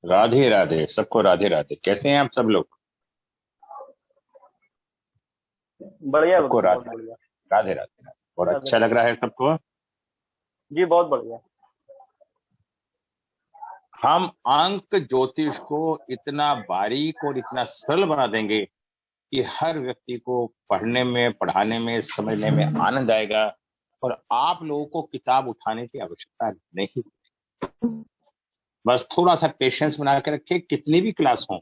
राधे राधे, सबको राधे राधे। कैसे हैं आप सब लोग? बढ़िया सबको भक्ति, बहुत राधे बढ़िया। राधे राधे राधे। और राधे अच्छा लग राधे। रहा है सबको। जी, बहुत बढ़िया। हम अंक ज्योतिष को इतना बारीक और इतना सरल बना देंगे कि हर व्यक्ति को पढ़ने में, पढ़ाने में, समझने में आनंद आएगा। और आप लोगों को किताब उठाने की आवश्यकता नहीं। बस थोड़ा सा पेशेंस बना के रखिए, कितनी भी क्लास हो।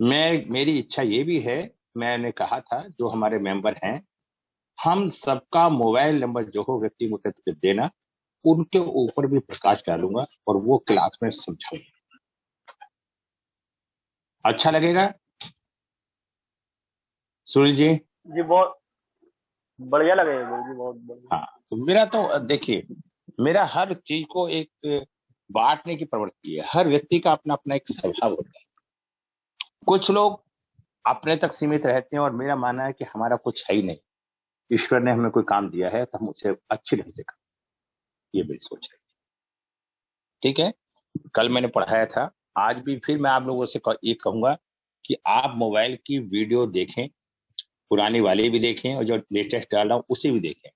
मेरी इच्छा ये भी है, मैंने कहा था जो हमारे मेंबर हैं, हम सबका मोबाइल नंबर जो हो व्यक्ति को करके देना, उनके ऊपर भी प्रकाश डालूंगा और वो क्लास में समझाऊंगा। अच्छा लगेगा सूर्य जी? जी, बहुत बढ़िया लगेगा गुरु जी, बहुत बढ़िया। हाँ, तो मेरा तो देखिए, मेरा हर चीज को एक बांटने की प्रवृत्ति है। हर व्यक्ति का अपना अपना एक स्वभाव होता है। कुछ लोग अपने तक सीमित रहते हैं और मेरा मानना है कि हमारा कुछ है ही नहीं। ईश्वर ने हमें कोई काम दिया है तो हम उसे अच्छी ढंग से करें, ये मेरी सोच है। ठीक है। कल मैंने पढ़ाया था, आज भी फिर मैं आप लोगों से ये कहूंगा कि आप मोबाइल की वीडियो देखें, पुरानी वाली भी देखें और जो लेटेस्ट डाल रहा हूं उसे भी देखें।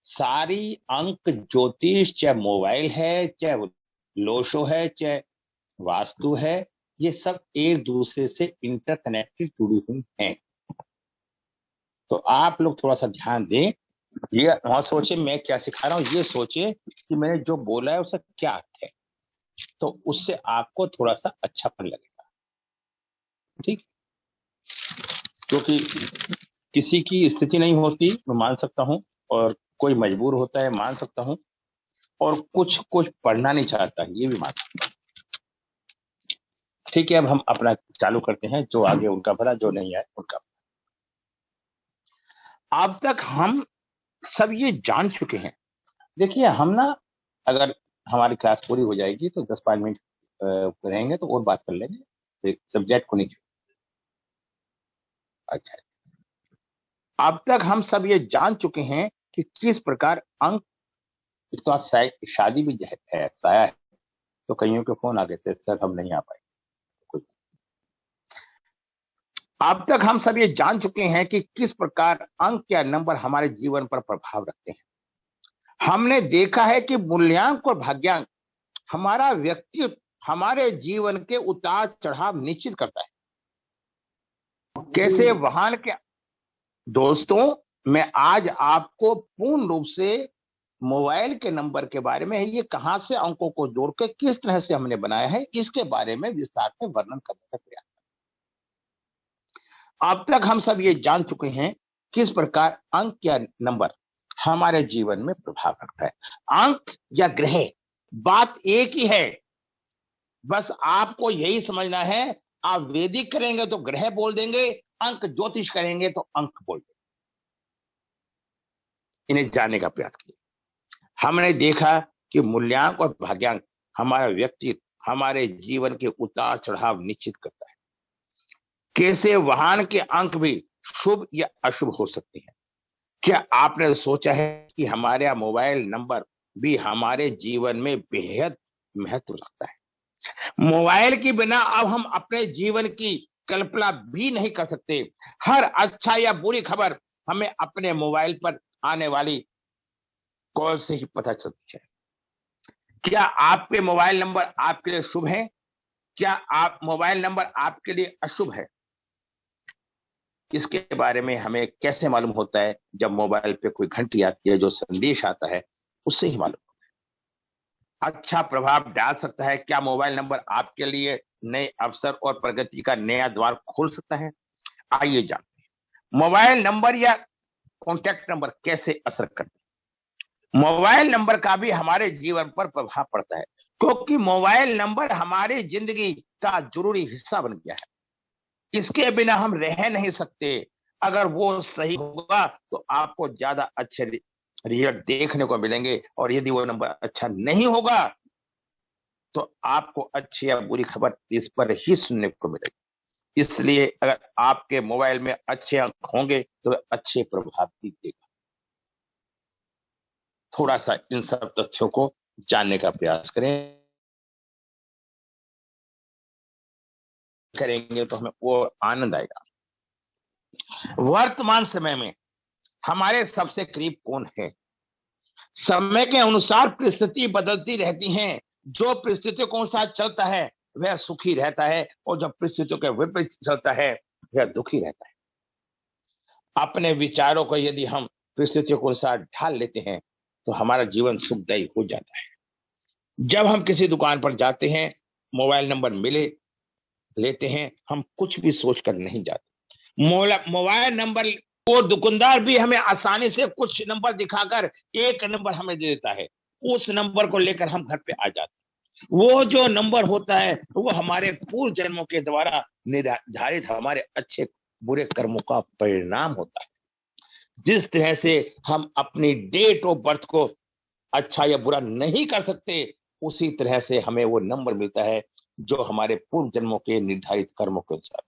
सारी अंक ज्योतिष, चाहे मोबाइल है, चाहे वो लोशो है, चाहे वास्तु है, ये सब एक दूसरे से इंटरकनेक्टेड जुड़ी हुई हैं। तो आप लोग थोड़ा सा ध्यान दें। ये वहां सोचे मैं क्या सिखा रहा हूं, ये सोचे कि मैंने जो बोला है उसका क्या अर्थ है। तो उससे आपको थोड़ा सा अच्छापन लगेगा। ठीक। क्योंकि किसी की स्थिति नहीं होती, मैं मान सकता हूँ। और कोई मजबूर होता है, मान सकता हूँ। और कुछ कुछ पढ़ना नहीं चाहता, ये भी मान सकता हूँ। ठीक है, अब हम अपना चालू करते हैं। जो आगे उनका भला, जो नहीं आए उनका भला। अब तक हम सब ये जान चुके हैं। देखिए हम ना, अगर हमारी क्लास पूरी हो जाएगी तो 10-5 मिनट रहेंगे तो और बात कर लेंगे, सब्जेक्ट को नहीं छोड़। अच्छा। अब तक हम सब ये जान चुके हैं कि किस प्रकार अंक, तो शादी भी है, साया है। तो कईयों के फोन आ गए थे, सर हम नहीं आ पाए। कुछ। अब तक हम सब ये जान चुके हैं कि किस प्रकार अंक या नंबर हमारे जीवन पर प्रभाव रखते हैं। हमने देखा है कि मूल्यांक और भाग्यांक हमारा व्यक्तित्व, हमारे जीवन के उतार चढ़ाव निश्चित करता है। कैसे वाहन के दोस्तों, मैं आज आपको पूर्ण रूप से मोबाइल के नंबर के बारे में, ये कहां से अंकों को जोड़ के किस तरह से हमने बनाया है, इसके बारे में विस्तार से वर्णन करने का प्रयास। अब तक हम सब ये जान चुके हैं किस प्रकार अंक या नंबर हमारे जीवन में प्रभाव रखता है। अंक या ग्रह, बात एक ही है। बस आपको यही समझना है। आप वैदिक करेंगे तो ग्रह बोल देंगे, अंक ज्योतिष करेंगे तो अंक बोल देंगे। इन्हें जानने का प्रयास कीजिए। हमने देखा कि मूल्यांक और भाग्यांक हमारा व्यक्तित्व, हमारे जीवन के उतार चढ़ाव निश्चित करता है। कैसे वाहन के अंक भी शुभ या अशुभ हो सकते हैं। क्या आपने सोचा है कि हमारा मोबाइल नंबर भी हमारे जीवन में बेहद महत्व रखता है। मोबाइल के बिना अब हम अपने जीवन की कल्पना भी नहीं कर सकते। हर अच्छा या बुरी खबर हमें अपने मोबाइल पर आने वाली कॉल से ही पता चलती है। क्या आपके मोबाइल नंबर आपके लिए शुभ है? क्या आप मोबाइल नंबर आपके लिए अशुभ है? इसके बारे में हमें कैसे मालूम होता है? जब मोबाइल पे कोई घंटी आती है, जो संदेश आता है, उससे ही मालूम। अच्छा प्रभाव डाल सकता है। क्या मोबाइल नंबर आपके लिए नए अवसर और प्रगति का नया द्वार खोल सकता है? आइए जानते हैं मोबाइल नंबर या कॉन्टैक्ट नंबर कैसे असर करते हैं। मोबाइल नंबर का भी हमारे जीवन पर प्रभाव पड़ता है, क्योंकि मोबाइल नंबर हमारी जिंदगी का जरूरी हिस्सा बन गया है। इसके बिना हम रह नहीं सकते। अगर वो सही होगा तो आपको ज्यादा अच्छे रिजल्ट देखने को मिलेंगे, और यदि वो नंबर अच्छा नहीं होगा तो आपको अच्छी या बुरी खबर इस पर ही सुनने को मिलेगी। इसलिए अगर आपके मोबाइल में अच्छे अंक होंगे तो अच्छे प्रभाव भी देगा। थोड़ा सा इन सब तथ्यों को जानने का प्रयास करें। करेंगे तो हमें वो आनंद आएगा। वर्तमान समय में हमारे सबसे करीब कौन है? समय के अनुसार परिस्थिति बदलती रहती हैं। जो परिस्थितियों के अनुसार चलता है वह सुखी रहता है, और जो परिस्थितियों के विपरीत चलता है वह दुखी रहता है। अपने विचारों को यदि हम परिस्थितियों के अनुसार ढाल लेते हैं तो हमारा जीवन सुखदायी हो जाता है। जब हम किसी दुकान पर जाते हैं, मोबाइल नंबर मिले लेते हैं, हम कुछ भी सोचकर नहीं जाते। मोबाइल नंबर को दुकानदार भी हमें आसानी से कुछ नंबर दिखाकर एक नंबर हमें दे देता है। उस नंबर को लेकर हम घर पे आ जाते हैं। वो जो नंबर होता है वो हमारे पूर्व जन्मों के द्वारा निर्धारित हमारे अच्छे बुरे कर्मों का परिणाम होता है। जिस तरह से हम अपनी डेट ऑफ बर्थ को अच्छा या बुरा नहीं कर सकते, उसी तरह से हमें वो नंबर मिलता है जो हमारे पूर्व जन्मों के निर्धारित कर्मों के अनुसार।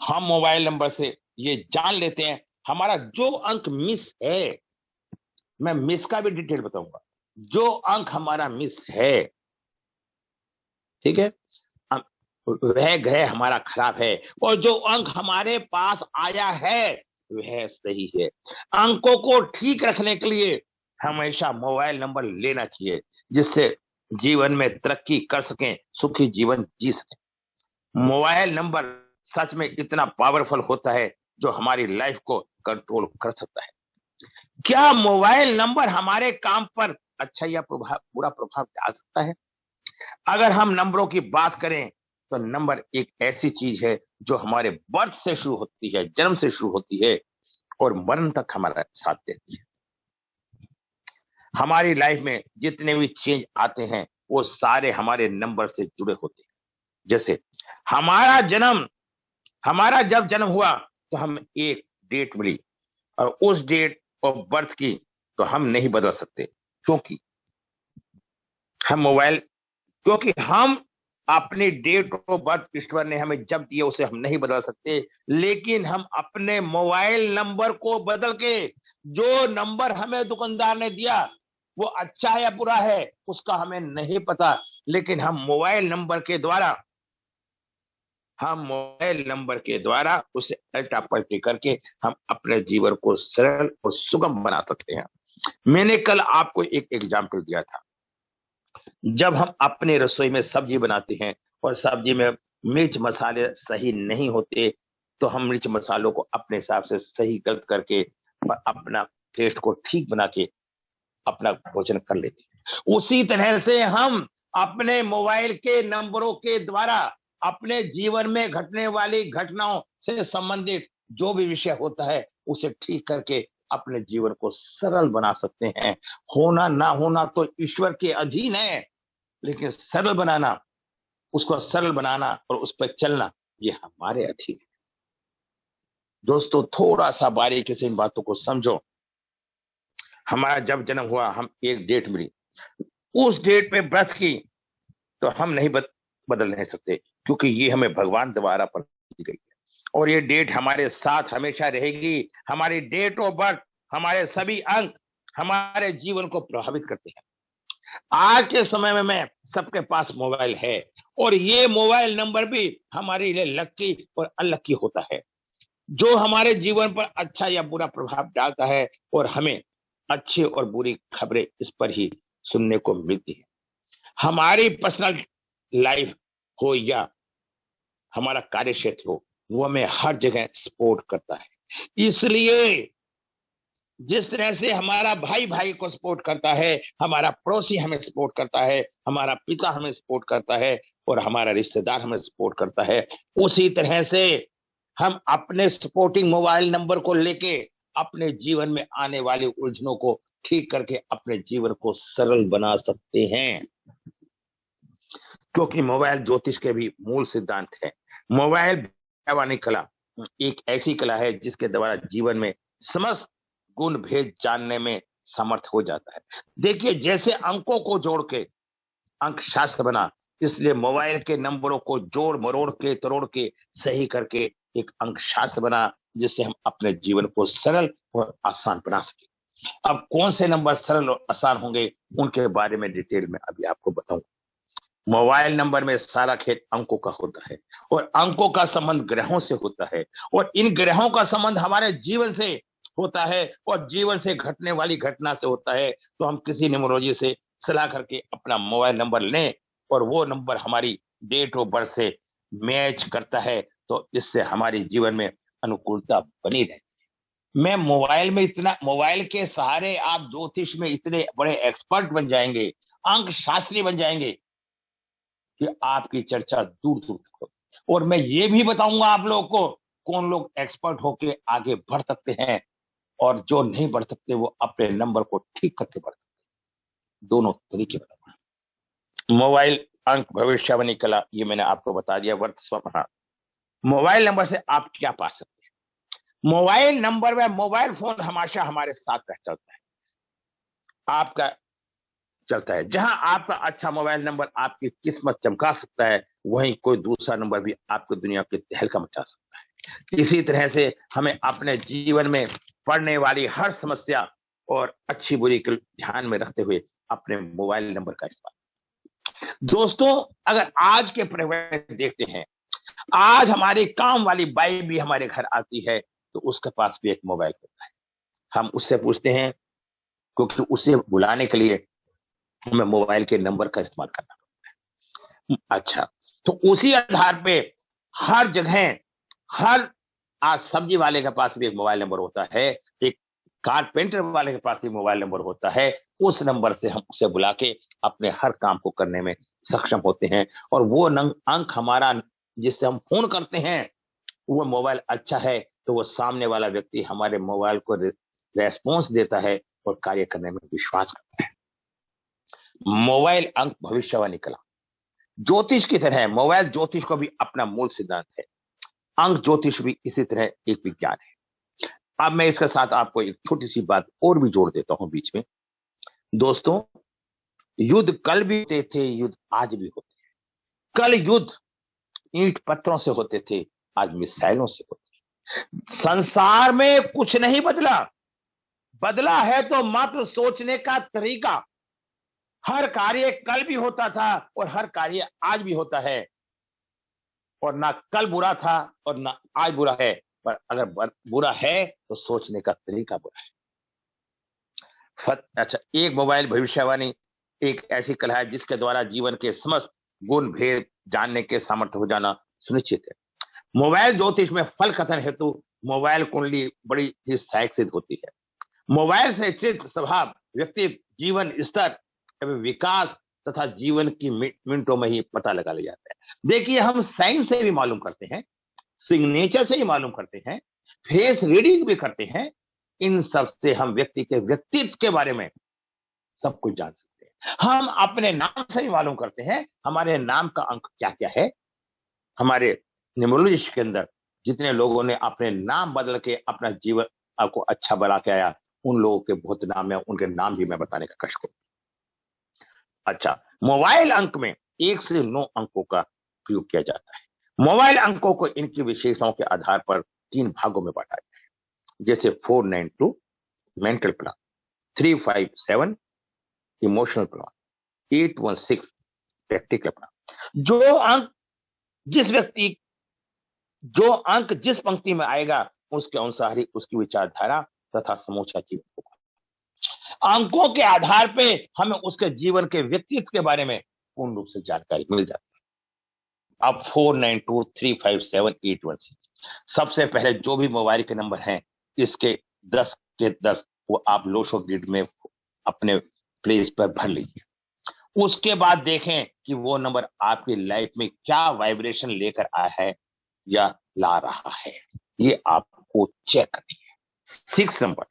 हम मोबाइल नंबर से ये जान लेते हैं हमारा जो अंक मिस है, मैं मिस का भी डिटेल बताऊंगा। जो अंक हमारा मिस है, ठीक है, वह ग्रह हमारा खराब है, और जो अंक हमारे पास आया है वह सही है। अंकों को ठीक रखने के लिए हमेशा मोबाइल नंबर लेना चाहिए, जिससे जीवन में तरक्की कर सकें, सुखी जीवन जी सकें। मोबाइल नंबर सच में इतना पावरफुल होता है जो हमारी लाइफ को कंट्रोल कर सकता है। क्या मोबाइल नंबर हमारे काम पर अच्छा या बुरा प्रभाव डाल सकता है? अगर हम नंबरों की बात करें तो नंबर एक ऐसी चीज है जो हमारे बर्थ से शुरू होती है, जन्म से शुरू होती है, और मरण तक हमारा साथ देती है। हमारी लाइफ में जितने भी चेंज आते हैं वो सारे हमारे नंबर से जुड़े होते हैं। जैसे हमारा जब जन्म हुआ तो हम एक डेट मिली, और उस डेट ऑफ बर्थ की तो हम नहीं बदल सकते, क्योंकि हम अपनी डेट ऑफ बर्थ ईश्वर ने हमें जब दिया उसे हम नहीं बदल सकते। लेकिन हम अपने मोबाइल नंबर को बदल के, जो नंबर हमें दुकानदार ने दिया वो अच्छा या बुरा है उसका हमें नहीं पता, लेकिन हम मोबाइल नंबर के द्वारा उसे अल्टा पलटी करके हम अपने जीवन को सरल और सुगम बना सकते हैं। मैंने कल आपको एक एग्जाम्पल दिया था। जब हम अपने रसोई में सब्जी बनाते हैं और सब्जी में मिर्च मसाले सही नहीं होते, तो हम मिर्च मसालों को अपने हिसाब से सही गलत करके अपना टेस्ट को ठीक बना के अपना भोजन कर लेते हैं। उसी तरह से हम अपने मोबाइल के नंबरों के द्वारा अपने जीवन में घटने वाली घटनाओं से संबंधित जो भी विषय होता है उसे ठीक करके अपने जीवन को सरल बना सकते हैं। होना ना होना तो ईश्वर के अधीन है, लेकिन उसको सरल बनाना और उस पर चलना ये हमारे अधीन है। दोस्तों, थोड़ा सा बारीकी से इन बातों को समझो। हमारा जब जन्म हुआ, हम एक डेट मिली, उस डेट पे बर्थ की तो हम नहीं बदल नहीं सकते, क्योंकि ये हमें भगवान द्वारा पर दी गई है, और ये डेट हमारे साथ हमेशा रहेगी। हमारी डेट ऑफ बर्थ, हमारे सभी अंक हमारे जीवन को प्रभावित करते हैं। आज के समय में सबके पास मोबाइल है, और ये मोबाइल नंबर भी हमारे लिए लकी और अनलकी होता है, जो हमारे जीवन पर अच्छा या बुरा प्रभाव डालता है, और हमें अच्छी और बुरी खबरें इस पर ही सुनने को मिलती है। हमारी पर्सनल लाइफ हो या हमारा कार्य क्षेत्र हो, वो हमें हर जगह सपोर्ट करता है। इसलिए जिस तरह से हमारा भाई भाई को सपोर्ट करता है, हमारा पड़ोसी हमें सपोर्ट करता है, हमारा पिता हमें सपोर्ट करता है, और हमारा रिश्तेदार हमें सपोर्ट करता है, उसी तरह से हम अपने सपोर्टिंग मोबाइल नंबर को लेके अपने जीवन में आने वाली उलझनों को ठीक करके अपने जीवन को सरल बना सकते हैं। क्योंकि मोबाइल ज्योतिष के भी मूल सिद्धांत है। मोबाइल कला एक ऐसी कला है जिसके द्वारा जीवन में समस्त गुण भेद जानने में समर्थ हो जाता है। देखिए, जैसे अंकों को जोड़ के अंक शास्त्र बना, इसलिए मोबाइल के नंबरों को जोड़ मरोड़ के तोड़ के सही करके एक अंक शास्त्र बना, जिससे हम अपने जीवन को सरल और आसान बना सके। अब कौन से नंबर सरल और आसान होंगे उनके बारे में डिटेल में अभी आपको बताऊं। मोबाइल नंबर में सारा खेल अंकों का होता है और अंकों का संबंध ग्रहों से होता है और इन ग्रहों का संबंध हमारे जीवन से होता है और जीवन से घटने वाली घटना से होता है। तो हम किसी न्यूमरोलॉजी से सलाह करके अपना मोबाइल नंबर लें और वो नंबर हमारी डेट ऑफ बर्थ से मैच करता है, तो इससे हमारे जीवन में अनुकूलता बनी रहती है। मैं मोबाइल के सहारे आप ज्योतिष में इतने बड़े एक्सपर्ट बन जाएंगे, अंक शास्त्री बन जाएंगे कि आपकी चर्चा दूर दूर तक होगी। और मैं ये भी बताऊंगा आप लोगों को कौन लोग एक्सपर्ट होके आगे बढ़ सकते हैं और जो नहीं बढ़ सकते वो अपने नंबर को ठीक करके बढ़ सकते हैं। दोनों तरीके बताऊंगा। मोबाइल अंक भविष्यवाणी कला, ये मैंने आपको बता दिया। वर्त स्वप्न, मोबाइल नंबर से आप क्या पा सकते हैं। मोबाइल नंबर में मोबाइल फोन हमेशा हमारे साथ रह चलता है, आपका चलता है। जहां आपका अच्छा मोबाइल नंबर आपकी किस्मत चमका सकता है, वहीं कोई दूसरा नंबर भी आपकी दुनिया की तहलका मचा सकता है। इसी तरह से हमें अपने जीवन में पड़ने वाली हर समस्या और अच्छी बुरी को ध्यान में रखते हुए अपने मोबाइल नंबर का इस्तेमाल। दोस्तों, अगर आज के परिवार में देखते हैं, आज हमारी काम वाली बाई भी हमारे घर आती है तो उसके पास भी एक मोबाइल होता है। हम उससे पूछते हैं क्योंकि उसे बुलाने के लिए हमें मोबाइल के नंबर का इस्तेमाल करना पड़ता है। अच्छा, तो उसी आधार पे हर जगह, हर आज सब्जी वाले के पास भी एक मोबाइल नंबर होता है, एक कारपेंटर वाले के पास भी मोबाइल नंबर होता है। उस नंबर से हम उसे बुला के अपने हर काम को करने में सक्षम होते हैं। और वो अंक हमारा जिससे हम फोन करते हैं, वो मोबाइल अच्छा है तो वो सामने वाला व्यक्ति हमारे मोबाइल को रेस्पॉन्स देता है और कार्य करने में विश्वास करता है। मोबाइल अंक भविष्यवाणी कला, ज्योतिष की तरह मोबाइल ज्योतिष को भी अपना मूल सिद्धांत है। अंक ज्योतिष भी इसी तरह एक विज्ञान है। अब मैं इसके साथ आपको एक छोटी सी बात और भी जोड़ देता हूं बीच में। दोस्तों, युद्ध कल भी होते थे, युद्ध आज भी होते हैं। कल युद्ध ईंट पत्थरों से होते थे, आज मिसाइलों से होते हैं। संसार में कुछ नहीं बदला, बदला है तो मात्र सोचने का तरीका। हर कार्य कल भी होता था और हर कार्य आज भी होता है, और ना कल बुरा था और ना आज बुरा है। पर अगर बुरा है तो सोचने का तरीका बुरा है। अच्छा, एक मोबाइल भविष्यवाणी एक ऐसी कला है जिसके द्वारा जीवन के समस्त गुण भेद जानने के सामर्थ्य हो जाना सुनिश्चित है। मोबाइल ज्योतिष में फल कथन हेतु मोबाइल कुंडली बड़ी ही सहायक सिद्ध होती है। मोबाइल से चित्त, स्वभाव, व्यक्तित्व, जीवन स्तर एवं विकास तथा जीवन की मिनटों में ही पता लगा लिया जाता है। देखिए, हम साइंस से भी मालूम करते हैं, सिग्नेचर से ही मालूम करते हैं, फेस रीडिंग भी करते हैं। इन सब से हम व्यक्ति के व्यक्तित्व के बारे में सब कुछ जान सकते हैं। हम अपने नाम से भी मालूम करते हैं हमारे नाम का अंक क्या क्या है। हमारे न्यूमरोलॉजी के अंदर जितने लोगों ने अपने नाम बदल के अपना जीवन आपको अच्छा बना के आया, उन लोगों के बहुत नाम है, उनके नाम भी मैं बताने का कष्ट करूं। अच्छा, मोबाइल अंक में 1 से 9 अंकों का प्रयोग किया जाता है। मोबाइल अंकों को इनकी विशेषताओं के आधार पर 3 भागों में बांटा गया है, जैसे 492 mental plan, 357 emotional plan, 816 practical plan. जो अंक जिस पंक्ति में आएगा उसके अनुसार ही उसकी विचारधारा तथा समूचा जीवन होगा। अंकों के आधार पे हमें उसके जीवन के व्यक्तित्व के बारे में पूर्ण रूप से जानकारी मिल जाती है। अब 492 357 816, सबसे पहले जो भी मोबाइल के नंबर हैं, इसके 10 के 10 वो आप लोशो ग्रिड में अपने प्लेस पर भर लीजिए। उसके बाद देखें कि वो नंबर आपकी लाइफ में क्या वाइब्रेशन लेकर आया है या ला रहा है, ये आपको चेक करनी है। 6 नंबर,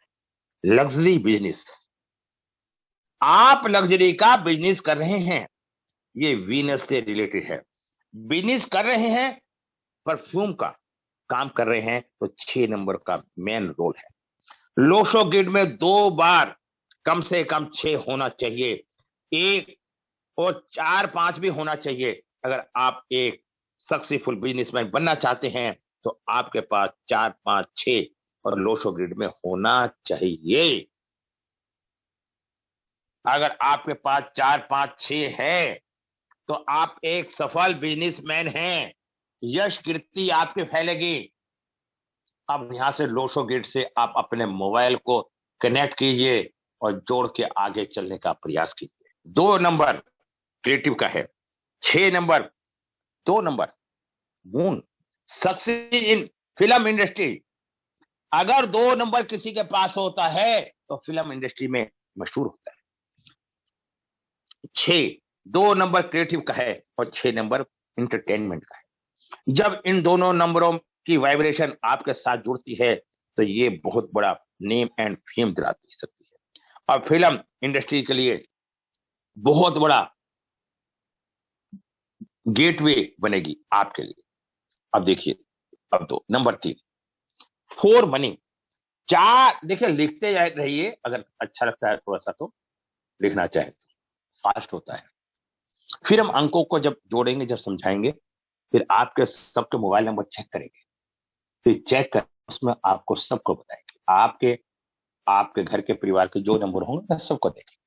लग्जरी बिजनेस। आप लग्जरी का बिजनेस कर रहे हैं, ये वीनस से रिलेटेड है। बिजनेस कर रहे हैं, परफ्यूम का काम कर रहे हैं, तो 6 नंबर का मेन रोल है। लोशो ग्रिड में 2 बार कम से कम 6 होना चाहिए, 1 और 4 5 भी होना चाहिए। अगर आप एक सक्सेसफुल बिजनेसमैन बनना चाहते हैं तो आपके पास 4 5 6 और लोशो ग्रिड में होना चाहिए। अगर आपके पास 4 5 6 है तो आप एक सफल बिजनेसमैन हैं, यश कीर्ति आपकी फैलेगी। अब यहां से लोशो गेट से आप अपने मोबाइल को कनेक्ट कीजिए और जोड़ के आगे चलने का प्रयास कीजिए। 2 नंबर क्रिएटिव का है। 6 number, 2 number moon, success in film industry. अगर 2 नंबर किसी के पास होता है तो फिल्म इंडस्ट्री में मशहूर होता है। 2 नंबर क्रिएटिव का है और 6 नंबर इंटरटेनमेंट का है। जब इन दोनों नंबरों की वाइब्रेशन आपके साथ जुड़ती है तो ये बहुत बड़ा नेम एंड फेम दिला सकती है और फिल्म इंडस्ट्री के लिए बहुत बड़ा गेटवे बनेगी आपके लिए। अब देखिए, अब नंबर 3 4 मनी। चार, देखिए लिखते रहिए, अगर अच्छा लगता है थोड़ा सा तो लिखना चाहे तो फास्ट होता है। फिर हम अंकों को जब जोड़ेंगे, जब समझाएंगे, फिर आपके सबके मोबाइल नंबर चेक करेंगे, फिर चेक कर उसमें आपको सबको बताएंगे। आपके आपके घर के परिवार के जो नंबर होंगे सबको देखेंगे।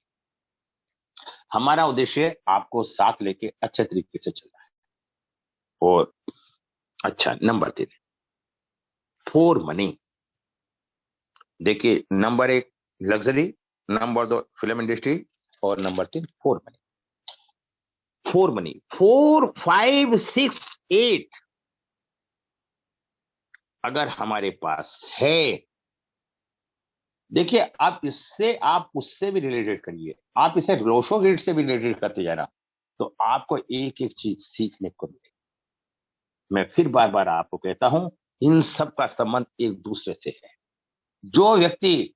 हमारा उद्देश्य आपको साथ लेके अच्छे तरीके से चलना है। और अच्छा, नंबर 3 4 मनी। देखिए, number 1 luxury, number 2 film industry और नंबर 3 4 मनी। 4 मनी, 4 5 6 8 अगर हमारे पास है, देखिए आप इससे आप उससे भी रिलेटेड करिए, आप इसे रोशो ग्रिड से भी रिलेटेड करते जाना, तो आपको एक एक चीज सीखने को मिलेगी। मैं फिर बार बार आपको कहता हूं, इन सब का संबंध एक दूसरे से है। जो व्यक्ति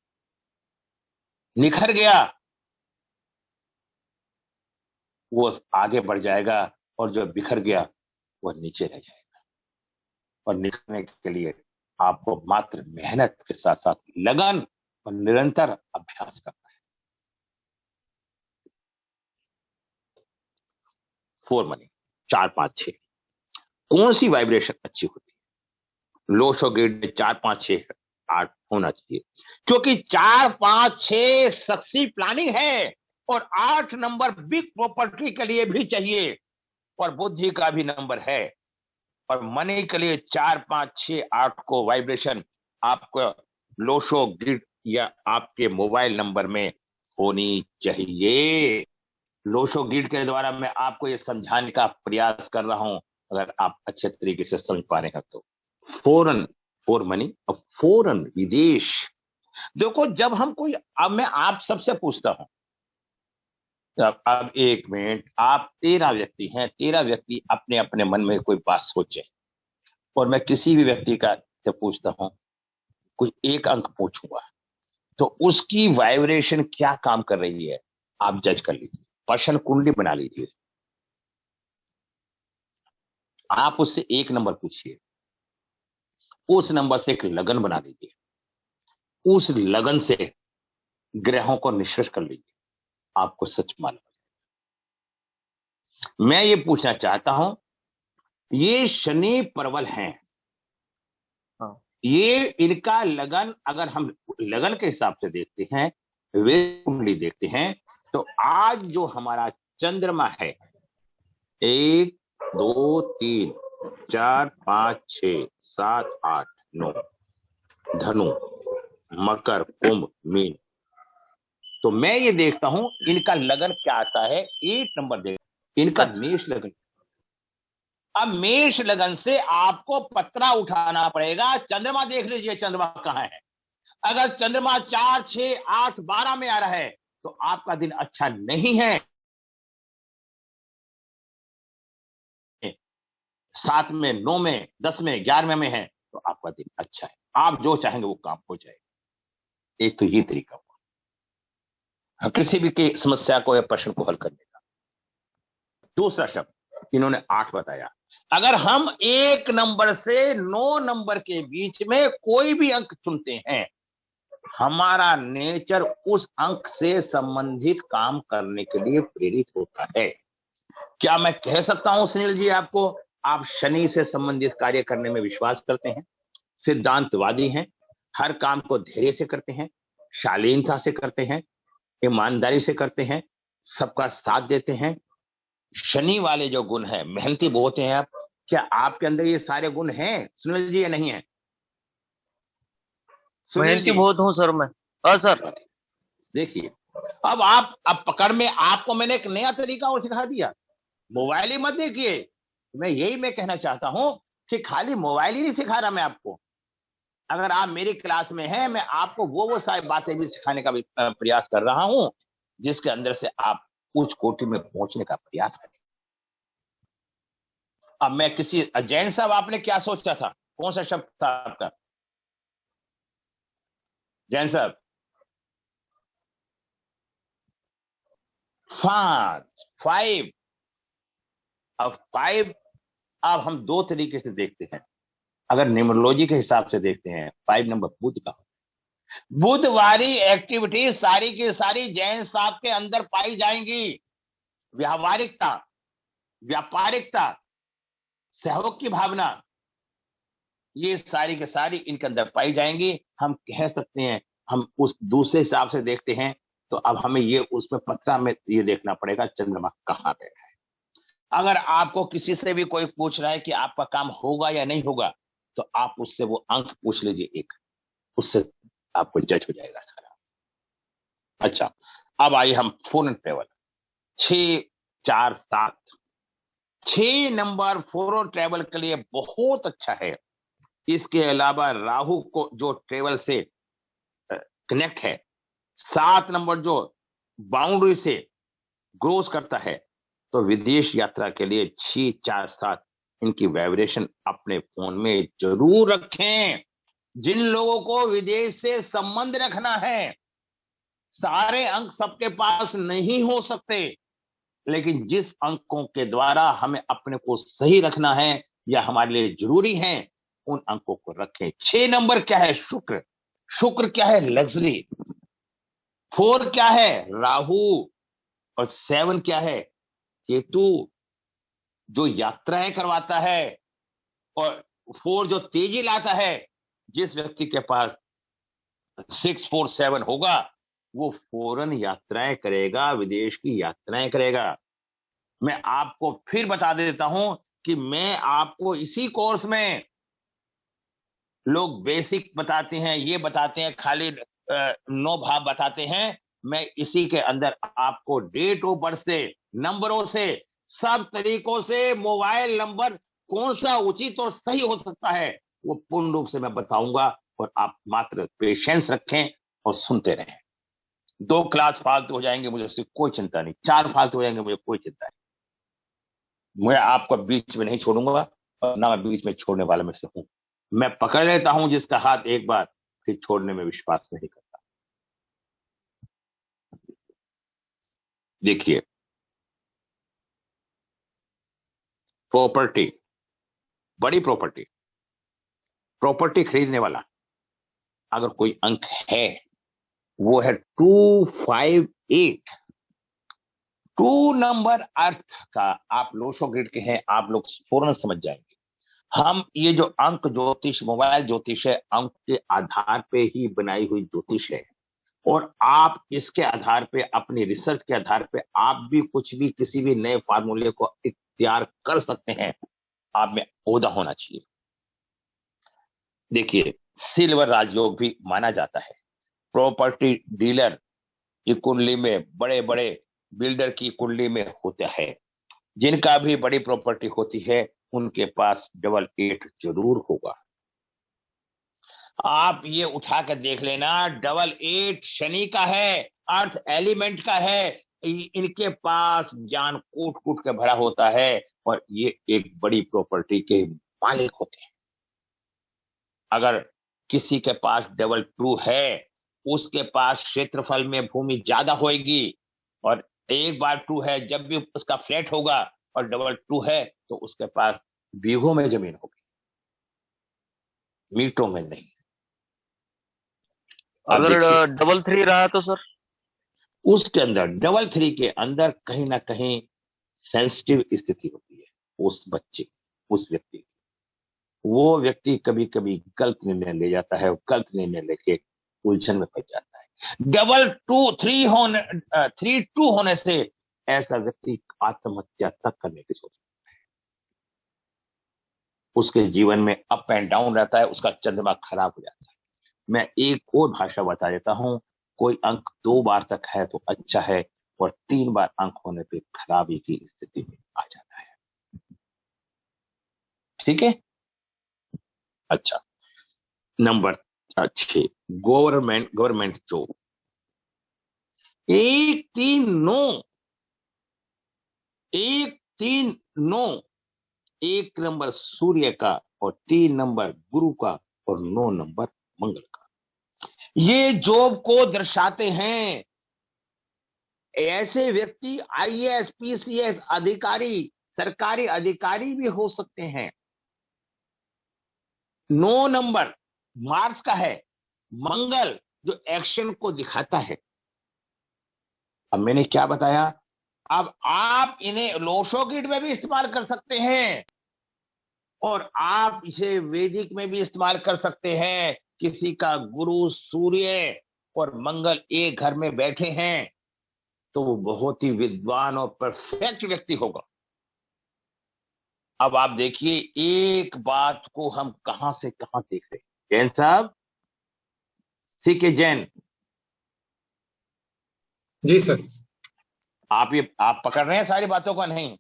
निखर गया वो आगे बढ़ जाएगा और जो बिखर गया वो नीचे रह जाएगा। और निखरने के लिए आपको मात्र मेहनत के साथ साथ लगन और निरंतर अभ्यास करना है। 4 मनी, 4 5 6 कौन सी वाइब्रेशन अच्छी होती है? लोशो गेट में 4 5 6 8 होना चाहिए, क्योंकि 4 5 6 सक्सेस प्लानिंग है और 8 नंबर बिग प्रॉपर्टी के लिए भी चाहिए और बुद्धि का भी नंबर है। और मनी के लिए 4 5 6 8 को वाइब्रेशन आपको लोशो ग्रिड या आपके मोबाइल नंबर में होनी चाहिए। लोशो ग्रिड के द्वारा मैं आपको ये समझाने का प्रयास कर रहा हूं, अगर आप अच्छे तरीके से समझ पा रहे हैं तो। फॉरन, 4 मनी और फॉरन विदेश। देखो, जब हम कोई, अब मैं आप सबसे पूछता हूं, अब 1 मिनट, आप 13 व्यक्ति हैं, 13 व्यक्ति अपने अपने मन में कोई बात सोचे और मैं किसी भी व्यक्ति का से पूछता हूं, कोई एक अंक पूछूंगा, तो उसकी वाइब्रेशन क्या काम कर रही है आप जज कर लीजिए। पर्सन कुंडली बना लीजिए, आप उससे 1 नंबर पूछिए, उस नंबर से एक लगन बना लीजिए, उस लगन से ग्रहों को निश्चित कर लीजिए, आपको सच मालूम। मैं ये पूछना चाहता हूं, ये शनि प्रबल हैं, हाँ। ये इनका लगन, अगर हम लगन के हिसाब से देखते हैं, वे कुंडली देखते हैं, तो आज जो हमारा चंद्रमा है 1 2 3 4 5 6 7 8 9 धनु, मकर, कुंभ, मीन, तो मैं ये देखता हूं इनका लगन क्या आता है। 1 नंबर देख, इनका मेष लगन। अब मेष लगन से आपको पत्रा उठाना पड़ेगा। चंद्रमा देख लीजिए, चंद्रमा कहां है। अगर चंद्रमा 4 6 8 12 में आ रहा है तो आपका दिन अच्छा नहीं है। 7 में, 9 में, 10 में, 11 में है तो आपका दिन अच्छा है, आप जो चाहेंगे वो काम हो जाएगा। एक तो ये तरीका हुआ किसी भी की समस्या को या प्रश्न को हल करने का। दूसरा शब्द इन्होंने 8 बताया। अगर हम 1 नंबर से 9 नंबर के बीच में कोई भी अंक चुनते हैं, हमारा नेचर उस अंक से संबंधित काम करने के लिए प्रेरित होता है। क्या मैं कह सकता हूं सुनील जी आपको, आप शनि से संबंधित कार्य करने में विश्वास करते हैं, सिद्धांतवादी हैं, हर काम को धैर्य से करते हैं, शालीनता से करते हैं, ईमानदारी से करते हैं, सबका साथ देते हैं, शनि वाले जो गुण है, मेहनती बहुत हैं आप, क्या आपके अंदर ये सारे गुण हैं सुनील जी या नहीं है? सुनील मेहनती जी बहुत हूँ सर मैं। हाँ सर। देखिए, अब पकड़ में आपको मैंने एक नया तरीका और सिखा दिया। मोबाइल ही मत देखिए। मैं कहना चाहता हूं कि खाली मोबाइल ही नहीं सिखा रहा मैं आपको। अगर आप मेरी क्लास में हैं, मैं आपको वो सारी बातें भी सिखाने का भी प्रयास कर रहा हूं, जिसके अंदर से आप उच्च कोटि में पहुंचने का प्रयास करें। अब मैं किसी जैन साहब, आपने क्या सोचा था? कौन सा शब्द था आपका जैन साहब? 5। अब 5 अब हम दो तरीके से देखते हैं। अगर न्यूमरोलॉजी के हिसाब से देखते हैं, 5 नंबर बुध का। बुधवारी एक्टिविटी सारी की सारी जैन साहब के अंदर पाई जाएंगी। व्यावहारिकता, व्यापारिकता, सहयोग की भावना, ये सारी की सारी इनके अंदर पाई जाएंगी। हम कह सकते हैं, हम उस दूसरे हिसाब से देखते हैं, तो अब हमें ये उसमें पत्रा में ये देखना पड़ेगा चंद्रमा कहां पे है। अगर आपको किसी से भी कोई पूछ रहा है कि आपका काम होगा या नहीं होगा, तो आप उससे वो अंक पूछ लीजिए एक, उससे आपको जज हो जाएगा सारा। अच्छा, अब आइए हम फोरन ट्रेवल 647। 6 नंबर फोरन ट्रेवल के लिए बहुत अच्छा है। इसके अलावा राहु को जो ट्रेवल से कनेक्ट है, 7 नंबर जो बाउंड्री से ग्रोस करता है, तो विदेश यात्रा के लिए 647 इनकी वाइब्रेशन अपने फोन में जरूर रखें। जिन लोगों को विदेश से संबंध रखना है, सारे अंक सबके पास नहीं हो सकते, लेकिन जिस अंकों के द्वारा हमें अपने को सही रखना है या हमारे लिए जरूरी है, उन अंकों को रखें। 6 नंबर क्या है? शुक्र। शुक्र क्या है? लग्जरी। 4 क्या है? राहु। और 7 क्या है? केतु, जो यात्राएं करवाता है। और 4 जो तेजी लाता है। जिस व्यक्ति के पास 647 होगा, वो फौरन यात्राएं करेगा, विदेश की यात्राएं करेगा। मैं आपको फिर बता देता हूं कि मैं आपको इसी कोर्स में, लोग बेसिक बताते हैं, ये बताते हैं, खाली 9 भाव बताते हैं। मैं इसी के अंदर आपको डेट ऑफ बर्थ से, नंबरों से, सब तरीकों से मोबाइल नंबर कौन सा उचित और सही हो सकता है, वो पूर्ण रूप से मैं बताऊंगा। और आप मात्र पेशेंस रखें और सुनते रहें। 2 क्लास फालतू हो जाएंगे, मुझे उससे कोई चिंता नहीं। 4 फालतू हो जाएंगे, मुझे कोई चिंता नहीं। मैं आपको बीच में नहीं छोड़ूंगा, और ना मैं बीच में छोड़ने वाला में से हूं। मैं पकड़ लेता हूं जिसका हाथ एक बार, फिर छोड़ने में विश्वास नहीं करता। देखिए, प्रॉपर्टी, बड़ी प्रॉपर्टी, प्रॉपर्टी खरीदने वाला अगर कोई अंक है, वो है 258। 2 नंबर अर्थ का, आप लोशो ग्रिड के हैं, आप लोग फौरन समझ जाएंगे। हम ये जो अंक ज्योतिष, मोबाइल ज्योतिष है, अंक के आधार पे ही बनाई हुई ज्योतिष है। और आप इसके आधार पे, अपनी रिसर्च के आधार पे, आप भी कुछ भी, किसी भी नए फार्मूले को इख्तियार कर सकते हैं। आप में ओहदा होना चाहिए। देखिए, सिल्वर राजयोग भी माना जाता है। प्रॉपर्टी डीलर की कुंडली में, बड़े बड़े बिल्डर की कुंडली में होता है। जिनका भी बड़ी प्रॉपर्टी होती है, उनके पास 88 जरूर होगा। आप ये उठा कर देख लेना, 88 शनि का है, अर्थ एलिमेंट का है। इनके पास ज्ञान कूट कूट के भरा होता है, और ये एक बड़ी प्रॉपर्टी के मालिक होते हैं। अगर किसी के पास 22 है, उसके पास क्षेत्रफल में भूमि ज्यादा होगी। और 1/2 है, जब भी उसका फ्लैट होगा, और 22 है, तो उसके पास बीघों में जमीन होगी, मीटरों में नहीं। अब अगर देखिए, 333 रहा तो सर। उसके अंदर 33 के अंदर कहीं ना कहीं सेंसिटिव स्थिति होती है उस बच्चे, उस व्यक्ति। वो व्यक्ति कभी कभी गलत निर्णय ले जाता है, गलत निर्णय लेके उलझन में फंस जाता है। 223 होने 32 होने से ऐसा व्यक्ति आत्महत्या तक करने की सोच, उसके जीवन में अप एंड डाउन रहता है, उसका चंद्रमा खराब हो जाता है। मैं एक और भाषा बता देता हूं, कोई अंक 2 बार तक है तो अच्छा है, और 3 बार अंक होने पे खराबी की स्थिति में आ जाता है। ठीक है। अच्छा, नंबर 6, गवर्नमेंट जॉब। 1 3 9, 1 3 9, 1 नंबर सूर्य का और 3 नंबर गुरु का और 9 नंबर मंगल का, ये जॉब को दर्शाते हैं। ऐसे व्यक्ति आईएएस पीसीएस अधिकारी, सरकारी अधिकारी भी हो सकते हैं। 9 नंबर मार्स का है, मंगल जो एक्शन को दिखाता है। अब मैंने क्या बताया, अब आप इन्हें लोशो किट में भी इस्तेमाल कर सकते हैं और आप इसे वैदिक में भी इस्तेमाल कर सकते हैं। किसी का गुरु सूर्य और मंगल एक घर में बैठे हैं तो वो बहुत ही विद्वान और परफेक्ट व्यक्ति होगा। अब आप देखिए, एक बात को हम कहां से कहां देख रहे हैं। जैन साहब, सीके जैन, जी सर। आप पकड़ रहे हैं सारी बातों को? नहीं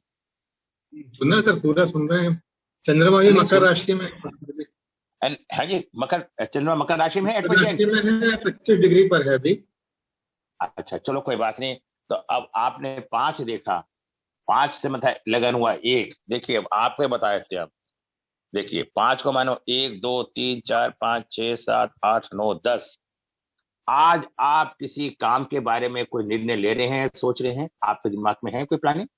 सुन रहे हैं सर, पूरा सुन रहे हैं। चंद्रमा भी नहीं मकर सुन, राशि में। हाँ जी, चंद्रमा मकर राशि में है एट मकर प्रेजेंट। राशि में है, 25 डिग्री पर है अभी। अच्छा चलो कोई बात नहीं। तो अब आपने 5 देखा, 5 से मतलब लगन हुआ 1। देखिए अब आपको बता देते हैं। अब देखिए 5 को मानो 1 2 3 4 5 6 7 8 9 10। आज आप किसी काम के बारे में कोई निर्णय ले रहे हैं, सोच रहे हैं, आपके दिमाग में है कोई प्लानिंग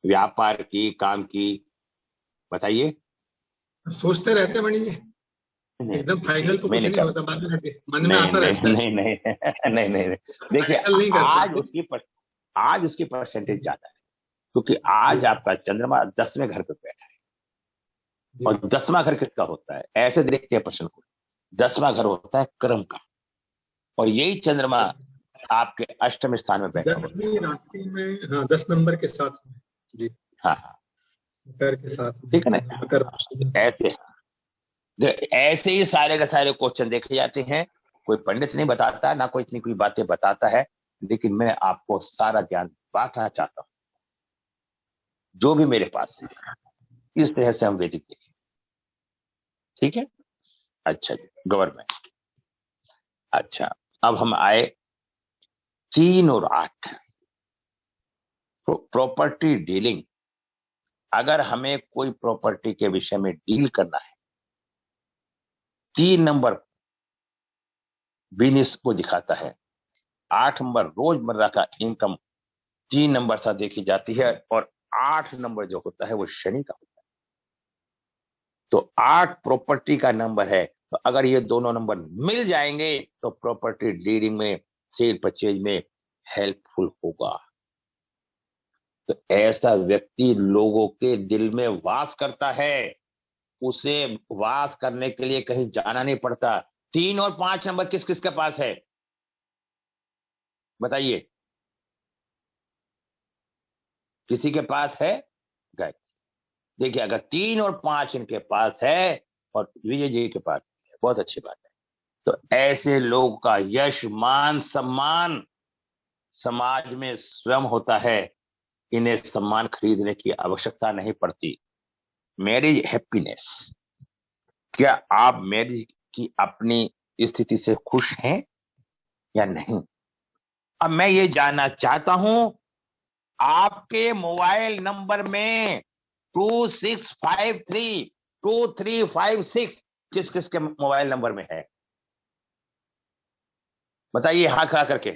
व्यापार की, काम की? बताइए। सोचते रहते हैं बनी जी, नहीं एकदम फाइनल तो कुछ मैंने नहीं क्या, होता, बाद में मन में नहीं आता नहीं रहता है। नहीं नहीं नहीं नहीं देखिए, फाइनल नहीं कर आज पाते। आज उसकी परसेंटेज ज्यादा है, क्योंकि आज जी आपका चंद्रमा 10वें घर पे बैठा है। जी। और 10वां घर किसका होता है? ऐसे देखते हैं प्रश्न को, 10वां घर होता है कर्म का, और यही चंद्रमा आपके अष्टम स्थान में बैठा होता है। 10वीं राशि में, हाँ 10 नंबर के साथ में। जी, हाँ हाँ, मकर के साथ में ठीक है होता है, मकर ना। राशि में। ऐसे ऐसे ही सारे के सारे क्वेश्चन देखे जाते हैं। कोई पंडित नहीं बताता, ना कोई इतनी कोई बातें बताता है, लेकिन मैं आपको सारा ज्ञान बांटना चाहता हूं जो भी मेरे पास है। इस तरह से हम वैदिक देखें, ठीक है। अच्छा जी, गवर्नमेंट। अच्छा, अब हम आए 3 और 8, प्रॉपर्टी डीलिंग। अगर हमें कोई प्रॉपर्टी के विषय में डील करना है, 3 नंबर बिजनेस को दिखाता है, 8 नंबर रोजमर्रा का इनकम 3 नंबर सा देखी जाती है, और 8 नंबर जो होता है वो शनि का होता है। तो 8 प्रॉपर्टी का नंबर है। तो अगर ये दोनों नंबर मिल जाएंगे तो प्रॉपर्टी डीलिंग में, सेल परचेज में हेल्पफुल होगा। तो ऐसा व्यक्ति लोगों के दिल में वास करता है, उसे वास करने के लिए कहीं जाना नहीं पड़ता। 3 और 5 नंबर किस किस के पास है बताइए? किसी के पास है? गाय। देखिए, अगर 3 और 5 इनके पास है और विजय जी के पास है, बहुत अच्छी बात है। तो ऐसे लोग का यश मान सम्मान समाज में स्वयं होता है। इन्हें सम्मान खरीदने की आवश्यकता नहीं पड़ती। Marriage happiness. क्या आप मैरिज की अपनी स्थिति से खुश हैं या नहीं? अब मैं ये जानना चाहता हूं, आपके मोबाइल नंबर में 26532356 किस किस के मोबाइल नंबर में है? बताइए हाँ खड़ा करके।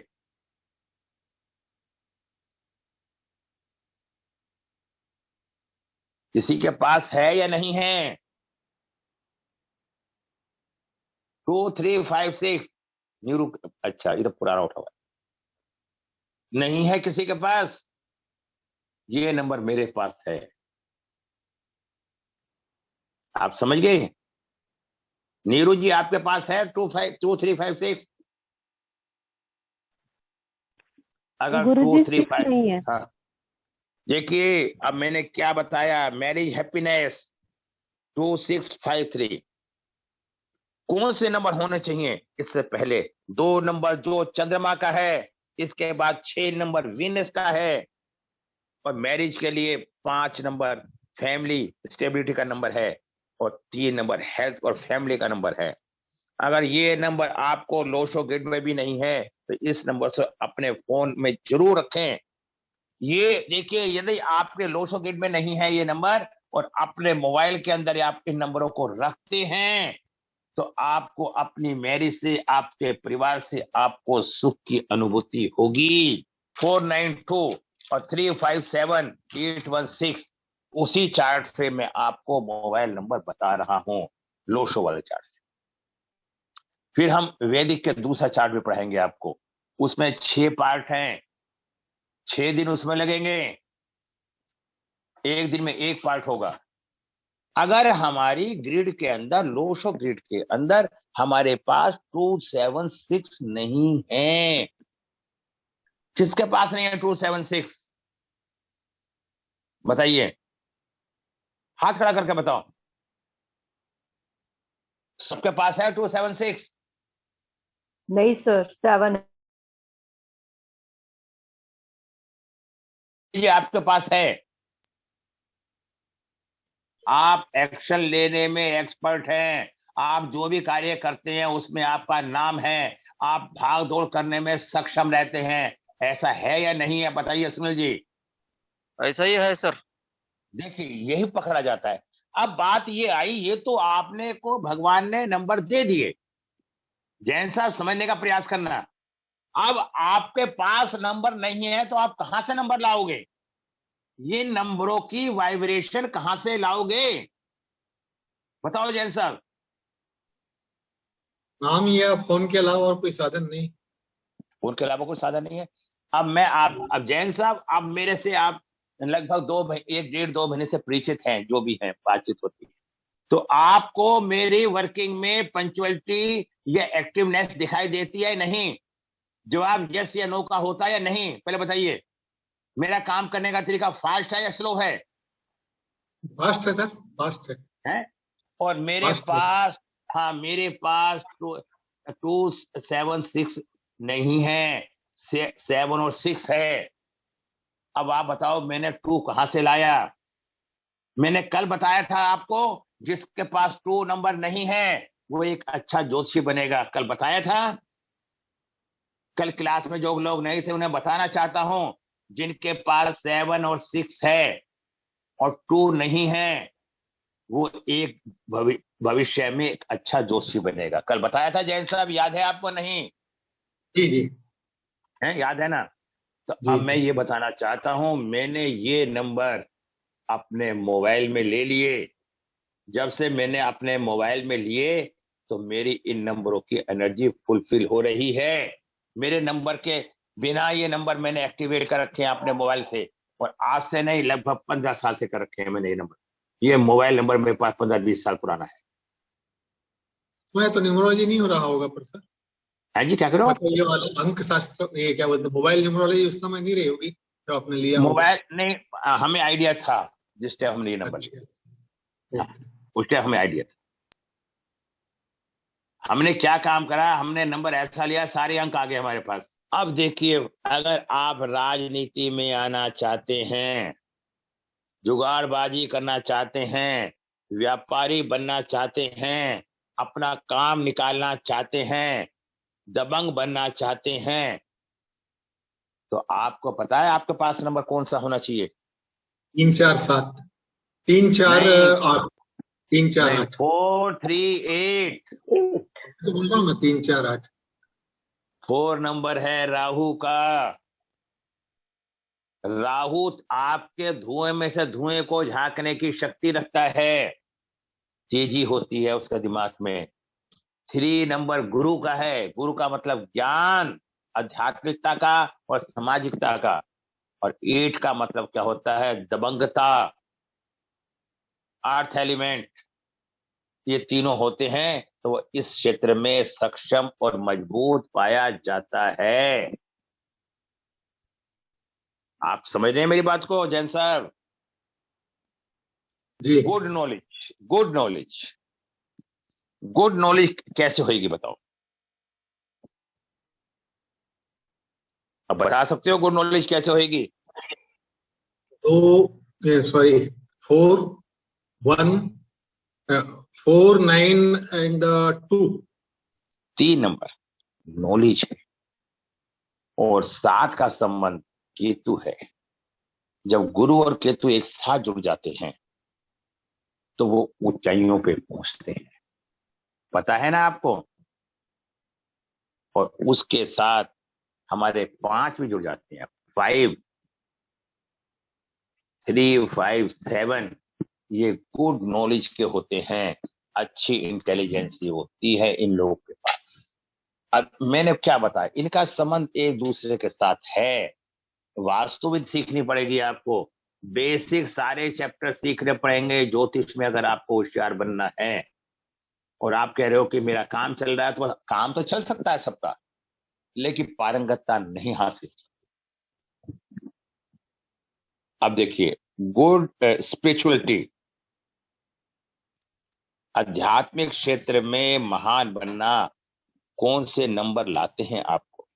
किसी के पास है या नहीं है? 2356 न्यू। अच्छा, ये तो पुराना उठा हुआ है। नहीं है किसी के पास? ये नंबर मेरे पास है। आप समझ गए? नीरू जी आपके पास है 2356? अगर गुरुजी 2 3 6 5। नहीं है। हाँ, देखिए अब मैंने क्या बताया, मैरिज हैप्पीनेस 2653। कौन से नंबर होने चाहिए इससे पहले? 2 नंबर जो चंद्रमा का है, इसके बाद 6 नंबर वीनस का है, और मैरिज के लिए 5 नंबर फैमिली स्टेबिलिटी का नंबर है, और 3 नंबर हेल्थ और फैमिली का नंबर है। अगर ये नंबर आपको लोशो ग्रिड में भी नहीं है तो इस नंबर से अपने फोन में जरूर रखें। ये देखिए, यदि आपके लोशो ग्रिड में नहीं है ये नंबर और अपने मोबाइल के अंदर आप इन नंबरों को रखते हैं तो आपको अपनी मैरिज से, आपके परिवार से आपको सुख की अनुभूति होगी। 492 और 357816 उसी चार्ट से मैं आपको मोबाइल नंबर बता रहा हूं, लोशो वाले चार्ट से। फिर हम वैदिक के दूसरा चार्ट भी पढ़ाएंगे आपको। उसमें 6 पार्ट हैं, 6 दिन उसमें लगेंगे, एक दिन में एक पार्ट होगा। अगर हमारी ग्रिड के अंदर, लोशो ग्रिड के अंदर हमारे पास 276 नहीं है, किसके पास नहीं है 276? बताइए, हाथ खड़ा करके बताओ, सबके पास है 276? नहीं सर, 7 है। ये आपके पास है। आप एक्शन लेने में एक्सपर्ट हैं, आप जो भी कार्य करते हैं उसमें आपका नाम है, आप भाग दौड़ करने में सक्षम रहते हैं, ऐसा है या नहीं है? बताइए सुनील जी। ऐसा ही है सर। देखिए, यही पकड़ा जाता है। अब बात ये आई, ये तो आपने को भगवान ने नंबर दे दिए, जैन साहब समझने का प्रयास करना। अब आपके पास नंबर नहीं है तो आप कहां से नंबर लाओगे? ये नंबरों की वाइब्रेशन कहां से लाओगे? बताओ जैन साहब। नाम या फोन के अलावा और कोई साधन नहीं। उनके अलावा कोई साधन नहीं है। अब मैं आप, अब जैन साहब, अब मेरे से आप लगभग 1 1.5 2 महीने से परिचित हैं, जो भी हैं, बातचीत होती है, तो आपको मेरी वर्किंग में पंक्चुअलिटी या एक्टिवनेस दिखाई देती है नहीं? जवाब यस या नो का होता है या नहीं, पहले बताइए। मेरा काम करने का तरीका फास्ट है या स्लो है? फास्ट है सर, फास्ट है। हैं? और मेरे फास्ट है। पास, हाँ, मेरे पास 276 नहीं है, 7 और 6 है। अब आप बताओ मैंने 2 कहां से लाया? मैंने कल बताया था आपको, जिसके पास 2 नंबर नहीं है वो एक अच्छा ज्योतिषी बनेगा, कल बताया था। कल क्लास में जो लोग नहीं थे उन्हें बताना चाहता हूं, जिनके पास 7 और 6 है और 2 नहीं है, वो एक भविष्य में एक अच्छा ज्योतिषी बनेगा, कल बताया था जैन साहब, याद है आपको? नहीं जी जी है? याद है ना? तो जी अब मैं जी। ये बताना चाहता हूं, मैंने ये नंबर अपने मोबाइल में ले लिए। जब से मैंने अपने मोबाइल में लिए तो मेरी इन नंबरों की एनर्जी फुलफिल हो रही है। मेरे नंबर के बिना ये नंबर मैंने एक्टिवेट कर रखे हैं अपने मोबाइल से, और आज से नहीं, लगभग 15 साल से कर रखे हैं मैंने ये नंबर। ये मोबाइल नंबर मेरे पास 15 20 साल पुराना है। मैं तो न्यूमरोलॉजी नहीं हो रहा होगा पर सर। हाँ जी, क्या करो? मतलब ये वाले अंक शास्त्र, ये क्या बोलते हैं, मोबाइल न्यूमरोलॉजी उस समय नहीं रही होगी जो आपने लिया होगा। मोबाइल नहीं, हमें आइडिया था जिस टाइम हमने ये नंबर अच्छा। लिया। हाँ, उस टाइम हमें आइडिया था। हमने क्या काम करा, हमने नंबर ऐसा लिया, सारे अंक आ गए हमारे पास। अब देखिए, अगर आप राजनीति में आना चाहते हैं, जुगाड़बाजी करना चाहते हैं, व्यापारी बनना चाहते हैं, अपना काम निकालना चाहते हैं, दबंग बनना चाहते हैं, तो आपको पता है आपके पास नंबर कौन सा होना चाहिए? 3 4 7, 3 4 नहीं 8, 3 4 नहीं, 8। 438। तो बोल रहा हूँ मैं 3 4 8। 4 नंबर है राहु का। राहु आपके धुएं में से धुएं को झांकने की शक्ति रखता है, तेजी होती है उसका दिमाग में। 3 नंबर गुरु का है, गुरु का मतलब ज्ञान, आध्यात्मिकता का और सामाजिकता का। और 8 का मतलब क्या होता है? दबंगता, अर्थ एलिमेंट। ये तीनों होते हैं तो वो इस क्षेत्र में सक्षम और मजबूत पाया जाता है। आप समझ रहे हैं मेरी बात को जैन साहब? जी। Good knowledge, good knowledge, good knowledge कैसे होगी बताओ? अब बता सकते हो गुड नॉलेज कैसे होगी? तो सॉरी, 4 1 4 9 एंड 2। 3 नंबर नॉलेज है और 7 का संबंध केतु है। जब गुरु और केतु एक साथ जुड़ जाते हैं तो वो ऊंचाइयों पे पहुंचते हैं, पता है ना आपको? और उसके साथ हमारे 5 भी जुड़ जाते हैं, 5, 3, 5, 7। ये गुड नॉलेज के होते हैं, अच्छी इंटेलिजेंस होती है इन लोगों के पास। अब मैंने क्या बताया, इनका संबंध एक दूसरे के साथ है। वास्तुविद सीखनी पड़ेगी आपको, बेसिक सारे चैप्टर सीखने पड़ेंगे ज्योतिष में अगर आपको होशियार बनना है। और आप कह रहे हो कि मेरा काम चल रहा है, तो काम तो चल सकता है सबका, लेकिन पारंगतता नहीं हासिल। अब देखिए, गुड स्पिरिचुअलिटी, आध्यात्मिक क्षेत्र में महान बनना कौन से नंबर लाते हैं आपको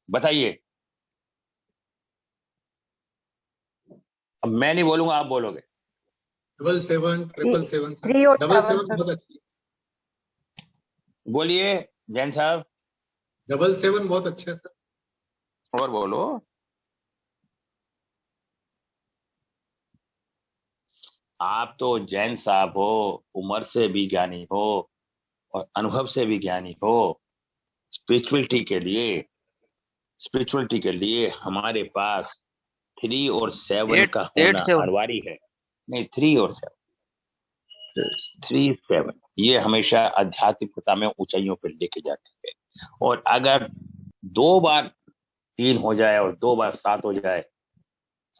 बताइए? अब मैं नहीं बोलूंगा, आप बोलोगे। 7 7 7 सर। 3 और 7 7 7 सर। बहुत अच्छी। बोलिए जैन साहब। 7 7 बहुत अच्छे है सर। और बोलो। आप तो जैन साहब हो, उम्र से भी ज्ञानी हो और अनुभव से भी ज्ञानी हो। स्पिरिचुअलिटी के लिए, स्पिरिचुअलिटी के लिए हमारे पास 3 और 7 एट का एट होना सेवन अनिवार्य है। नहीं, 3 और 7, 3 7 ये हमेशा आध्यात्मिकता में ऊंचाइयों पर लेके जाती है। और अगर 2 बार 3 हो जाए और 2 बार 7 हो जाए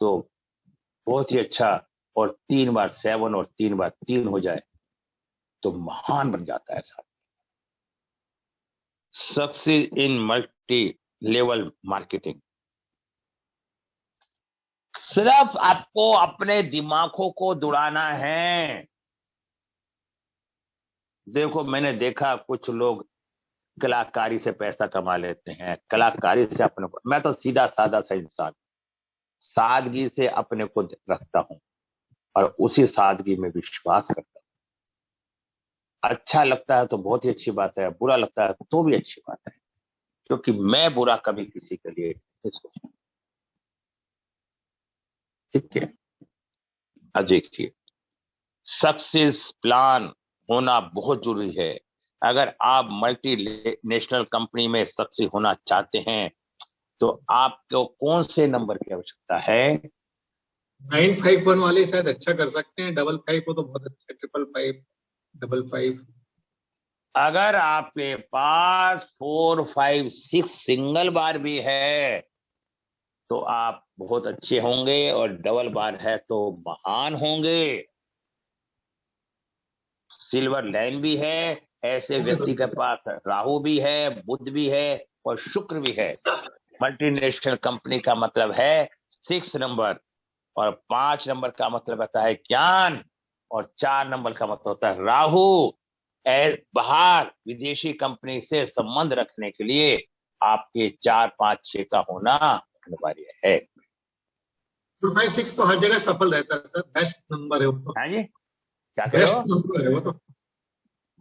तो बहुत ही अच्छा। और 3 बार 7 और 3 बार 3 हो जाए तो महान बन जाता है साहब। Success in multi level marketing. सिर्फ आपको अपने दिमागों को दौड़ाना है। देखो, मैंने देखा कुछ लोग कलाकारी से पैसा कमा लेते हैं, कलाकारी से अपने को, मैं तो सीधा साधा सा इंसान, सादगी से अपने को रखता हूं और उसी सादगी में विश्वास करता हूं। अच्छा लगता है तो बहुत ही अच्छी बात है, बुरा लगता है तो भी अच्छी बात है, क्योंकि मैं बुरा कभी किसी के लिए नहीं सोचता। ठीक है? अब देखिए, सक्सेस प्लान होना बहुत जरूरी है। अगर आप मल्टी नेशनल कंपनी में सक्सेस होना चाहते हैं तो आपको कौन से नंबर की आवश्यकता है? 951 वाले शायद अच्छा कर सकते हैं, 55 को तो बहुत अच्छा, 555 55। अगर आपके पास 4, 5, 6 सिंगल बार भी है तो आप बहुत अच्छे होंगे, और डबल बार है तो महान होंगे। सिल्वर लाइन भी है, ऐसे व्यक्ति के पास राहु भी है, बुध भी है और शुक्र भी है। मल्टीनेशनल कंपनी का मतलब है 6 नंबर, और 5 नंबर का मतलब होता है ज्ञान, और 4 नंबर का मतलब होता है राहु। बाहर विदेशी कंपनी से संबंध रखने के लिए आपके 4, 5, 6 का होना अनिवार्य है। 256 तो हर जगह सफल रहता है सर, बेस्ट नंबर है वो तो। हाँ जी, क्या कह रहे बेस्ट हो? नंबर है वो तो।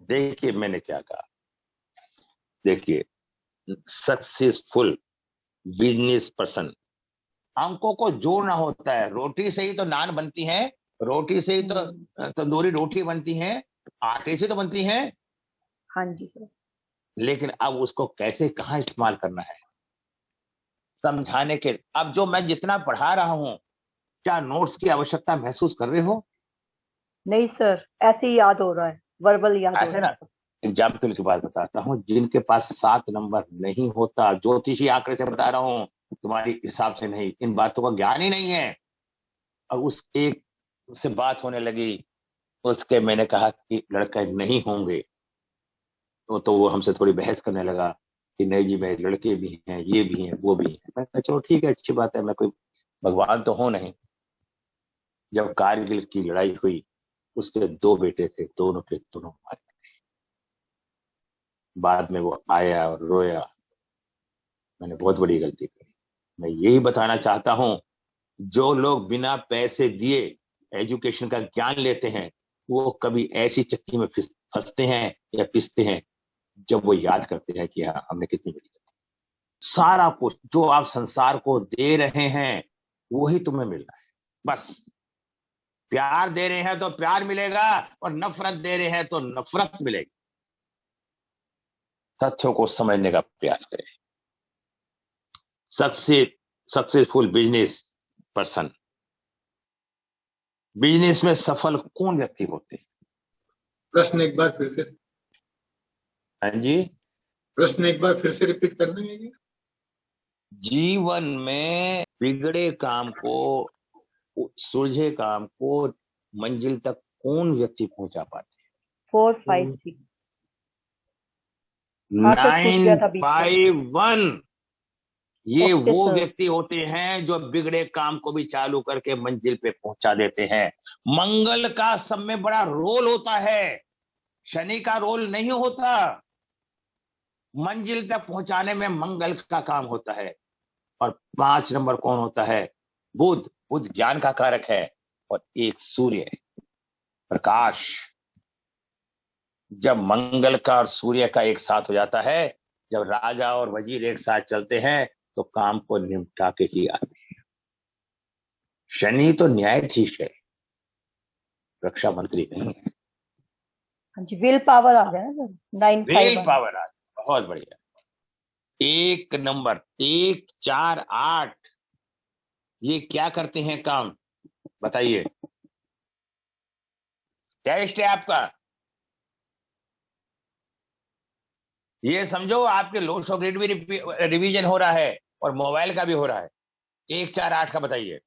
देखिए मैंने क्या कहा, देखिए, सक्सेसफुल बिजनेस पर्सन, अंकों को जोड़ना होता है। रोटी से ही तो नान बनती है, रोटी से ही तो तंदूरी रोटी बनती है, आटे से तो बनती है। हाँ जी सर। लेकिन अब उसको कैसे कहाँ इस्तेमाल करना है समझाने के। अब जो मैं जितना पढ़ा रहा हूं, क्या नोट्स की आवश्यकता महसूस कर रहे हो? नहीं सर, ऐसे ही याद हो रहा है, वर्बल याद हो ऐसे रहा ना, एग्जाम्पल की बात बताता हूँ, जिनके पास 7 नंबर नहीं होता, ज्योतिषी आंकड़े से बता रहा हूँ, तुम्हारी हिसाब से नहीं, इन बातों का ज्ञान ही नहीं है। और उस एक से बात होने लगी, उसके मैंने कहा कि लड़के नहीं होंगे, तो वो हमसे थोड़ी बहस करने लगा। कि नहीं जी मेरे लड़के भी हैं, ये भी हैं, वो भी हैं। मैं कहा चलो ठीक है, अच्छी बात है, मैं कोई भगवान तो हूं नहीं। जब कारगिल की लड़ाई हुई, उसके 2 बेटे थे, दोनों के दोनों मारे। बाद में वो आया और रोया, मैंने बहुत बड़ी गलती करी। मैं यही बताना चाहता हूं, जो लोग बिना पैसे दिए एजुकेशन का ज्ञान लेते हैं, वो कभी ऐसी चक्की में फंसते हैं या पिसते हैं जब वो याद करते हैं कि हाँ हमने कितनी बड़ी गलती। सारा कुछ जो आप संसार को दे रहे हैं वही तुम्हें मिल रहा है। बस प्यार दे रहे हैं तो प्यार मिलेगा, और नफरत दे रहे हैं तो नफरत मिलेगी। तथ्यों को समझने का प्रयास करें। सक्सेसफुल बिजनेस पर्सन, बिजनेस में सफल कौन व्यक्ति होते हैं? प्रश्न एक बार फिर से, हाँ जी, प्रश्न एक बार फिर से रिपीट कर देंगे क्या? जीवन में बिगड़े काम को, सुलझे काम को मंजिल तक कौन व्यक्ति पहुंचा पाते हैं? 4, 5, 6 हाँ सर, छूट गया था बीच में। 951, ये ओके वो सर। व्यक्ति होते हैं जो बिगड़े काम को भी चालू करके मंजिल पे पहुंचा देते हैं। मंगल का सब में बड़ा रोल होता है, शनि का रोल नहीं होता। मंजिल तक पहुंचाने में मंगल का काम होता है। और 5 नंबर कौन होता है? बुध। बुध ज्ञान का कारक है। और एक सूर्य, प्रकाश। जब मंगल का और सूर्य का एक साथ हो जाता है, जब राजा और वजीर एक साथ चलते हैं, तो काम को निपटा के ही आते हैं। शनि तो न्यायाधीश है, रक्षा मंत्री नहीं है। हाँ जी, विल पावर आ गया ना सर। 9, 5, विल 1 पावर आ, बहुत बढ़िया। 1 नंबर, 1, 4, 8, ये क्या करते हैं काम, बताइए? टेस्ट है आपका। ये समझो आपके लो सौ ग्रेड भी रिवीजन हो रहा है और मोबाइल का भी हो रहा है। 1, 4, 8 का बताइए।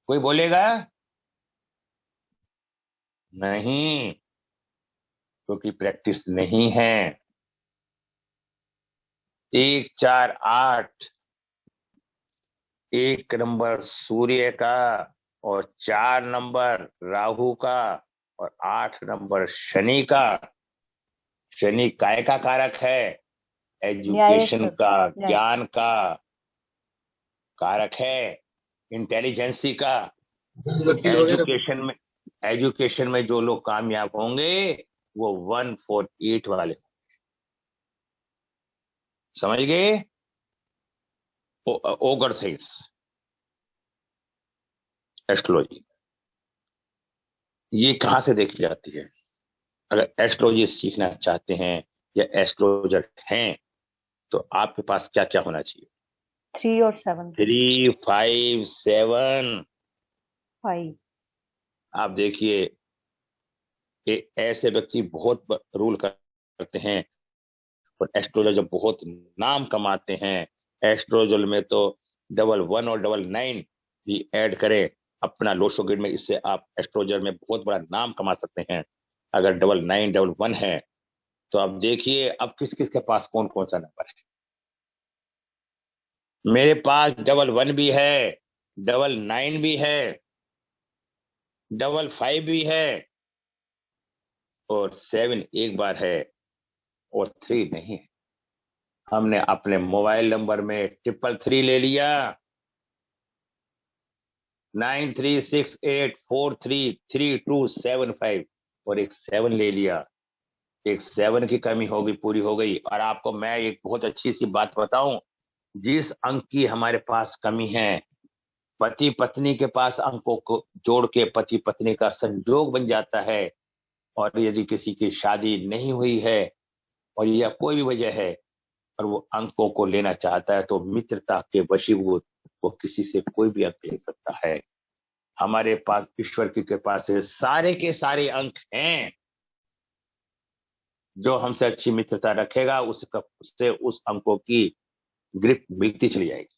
कोई बोलेगा? नहीं, क्योंकि प्रैक्टिस नहीं है। 1, 4, 8, 1 नंबर सूर्य का, और 4 नंबर राहु का, और 8 नंबर शनि का। शनि काय का कारक है? न्याय एजुकेशन सर, का, न्याय। ज्ञान का कारक है, इंटेलिजेंसी का। वकील वगैरह। एजुकेशन में जो लोग कामयाब होंगे वो 148 वाले, समझ गए? ओगर थिंग्स, एस्ट्रोलॉजी ये कहां से देखी जाती है? अगर एस्ट्रोलॉजी सीखना चाहते हैं या एस्ट्रोलॉजर हैं, तो आपके पास क्या क्या होना चाहिए? 3 और 7। 3, 5, 7। 5। आप देखिए, ऐसे व्यक्ति बहुत रूल करते हैं, और एस्ट्रोलॉजर जब बहुत नाम कमाते हैं, एस्ट्रोलॉजर में तो 11 और 99 भी ऐड करें अपना लोशो ग्रिड में, इससे आप एस्ट्रोलॉजर में बहुत बड़ा नाम कमा सकते हैं। अगर 99, 11 है, तो आप देखिए अब किस किस के पास कौन कौन सा नंबर है। मेरे पास 11 भी है, 99 भी है, 55 भी है, और 7 एक बार है, और 3 नहीं है। हमने अपने मोबाइल नंबर में 333 ले लिया, 9368433275, और एक 7 ले लिया। एक 7 की कमी होगी, पूरी हो गई। और आपको मैं एक बहुत अच्छी सी बात बताऊं, जिस अंक की हमारे पास कमी है, पति पत्नी के पास अंकों को जोड़ के पति पत्नी का संजोग बन जाता है। और यदि किसी की शादी नहीं हुई है, और या कोई भी वजह है, और वो अंकों को लेना चाहता है, तो मित्रता के वशीभूत वो किसी से कोई भी अंक ले सकता है। हमारे पास ईश्वर की कृपा से सारे के सारे अंक हैं। जो हमसे अच्छी मित्रता रखेगा उससे उस अंकों की ग्रिप मिलती चली जाएगी।